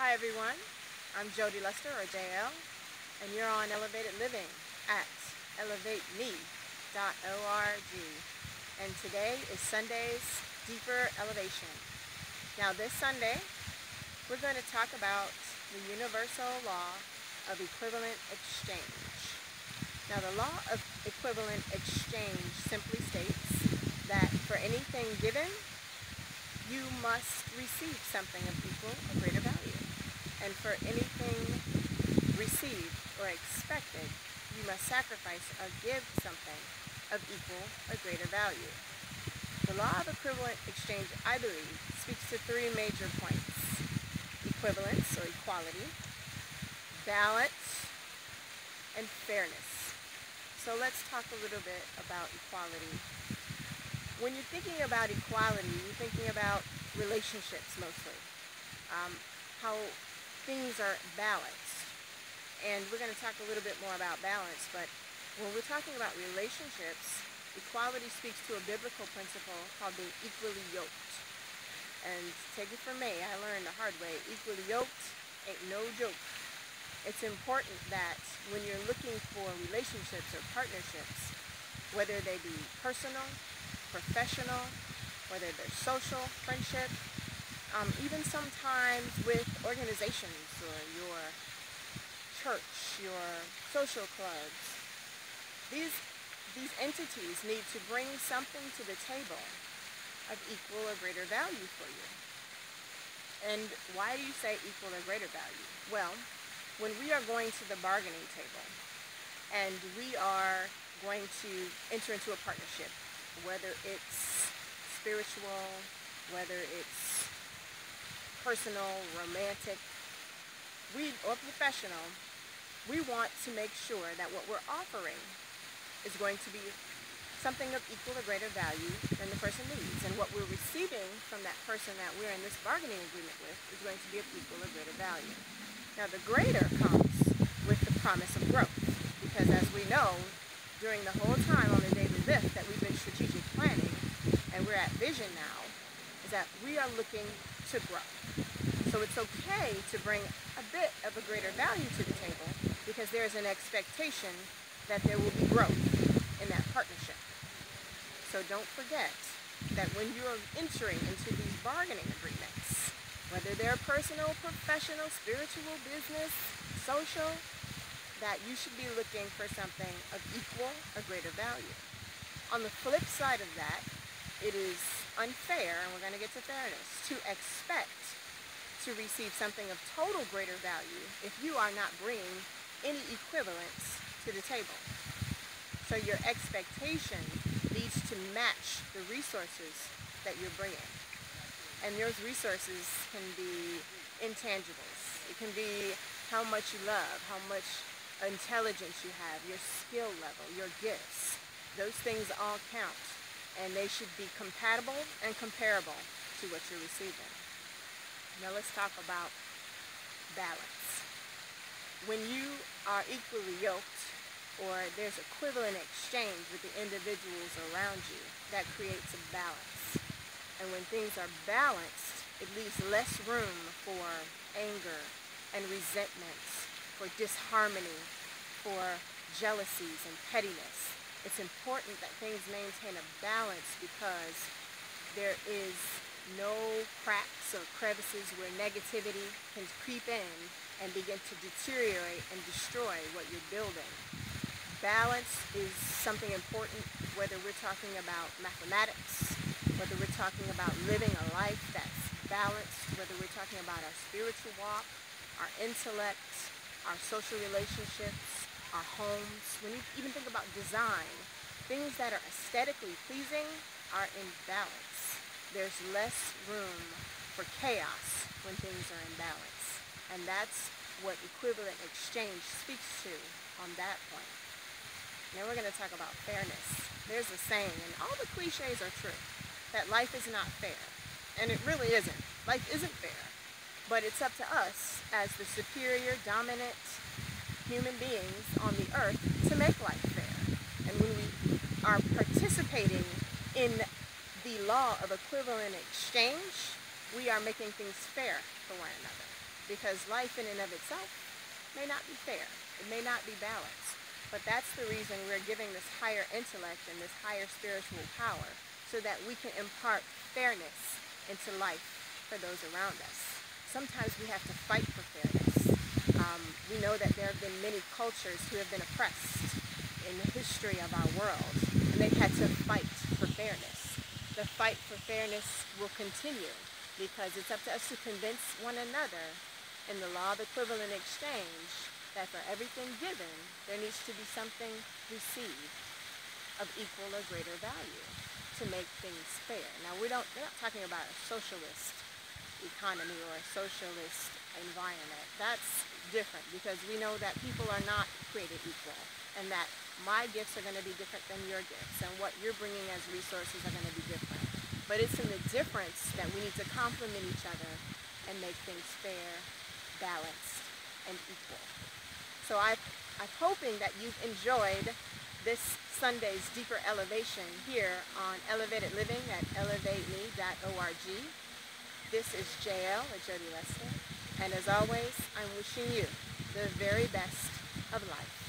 Hi everyone, I'm Jody Lester, or JL, and you're on Elevated Living at elevateme.org. And today is Sunday's Deeper Elevation. Now this Sunday, we're going to talk about the universal law of equivalent exchange. Now the law of equivalent exchange simply states that for anything given, you must receive something of equal or greater value. And for anything received or expected, you must sacrifice or give something of equal or greater value. The law of equivalent exchange, I believe, speaks to three major points: equivalence or equality, balance, and fairness. So let's talk a little bit about equality. When you're thinking about equality, you're thinking about relationships mostly, how things are balanced. And we're going to talk a little bit more about balance, but when we're talking about relationships, equality speaks to a biblical principle called being equally yoked. And take it from me, I learned the hard way, equally yoked ain't no joke. It's important that when you're looking for relationships or partnerships, whether they be personal, professional, whether they're social, friendship, even sometimes with organizations or your church, your social clubs. These entities need to bring something to the table of equal or greater value for you. And why do you say equal or greater value? Well, when we are going to the bargaining table and we are going to enter into a partnership, whether it's spiritual, whether it's personal, romantic, or professional, we want to make sure that what we're offering is going to be something of equal or greater value than the person needs. And what we're receiving from that person that we're in this bargaining agreement with is going to be of equal or greater value. Now the greater comes with the promise of growth, because as we know, during the whole time on the daily lift that we've been strategic planning, and we're at vision now, is that we are looking to grow. So it's okay to bring a bit of a greater value to the table, because there's an expectation that there will be growth in that partnership. So don't forget that when you're entering into these bargaining agreements, whether they're personal, professional, spiritual, business, social, that you should be looking for something of equal or greater value. On the flip side of that, it is unfair, and we're going to get to fairness, to expect to receive something of total greater value if you are not bringing any equivalence to the table. So your expectation needs to match the resources that you're bringing. And those resources can be intangibles. It can be how much you love, how much intelligence you have, your skill level, your gifts. Those things all count, and they should be compatible and comparable to what you're receiving. Now let's talk about balance. When you are equally yoked, or there's equivalent exchange with the individuals around you, that creates a balance. And when things are balanced, it leaves less room for anger and resentments, for disharmony, for jealousies and pettiness. It's important that things maintain a balance, because there is no cracks or crevices where negativity can creep in and begin to deteriorate and destroy what you're building. Balance is something important, whether we're talking about mathematics, whether we're talking about living a life that's balanced, whether we're talking about our spiritual walk, our intellect, our social relationships, our homes. When you even think about design, things that are aesthetically pleasing are in balance. There's less room for chaos when things are in balance. And that's what equivalent exchange speaks to on that point. Now we're going to talk about fairness. There's a saying, and all the cliches are true, that life is not fair. And it really isn't. Life isn't fair. But it's up to us as the superior, dominant human beings on the earth to make life fair. And when we are participating in the law of equivalent exchange, we are making things fair for one another. because life in and of itself may not be fair. It may not be balanced. But that's the reason we're giving this higher intellect and this higher spiritual power, so that we can impart fairness into life for those around us. Sometimes we have to fight for fairness. We know that there have been many cultures who have been oppressed in the history of our world, and they've had to fight for fairness. The fight for fairness will continue because it's up to us to convince one another in the law of equivalent exchange that for everything given, there needs to be something received of equal or greater value to make things fair. Now, we're not talking about a socialist economy or a socialist environment. That's different, because we know that people are not created equal, and that my gifts are going to be different than your gifts, and what you're bringing as resources are going to be different. But it's in the difference that we need to complement each other and make things fair, balanced, and equal. So I'm hoping that you've enjoyed this Sunday's Deeper Elevation here on Elevated Living at elevateme.org. This is JL, or Jody Lester, and as always, I'm wishing you the very best of life.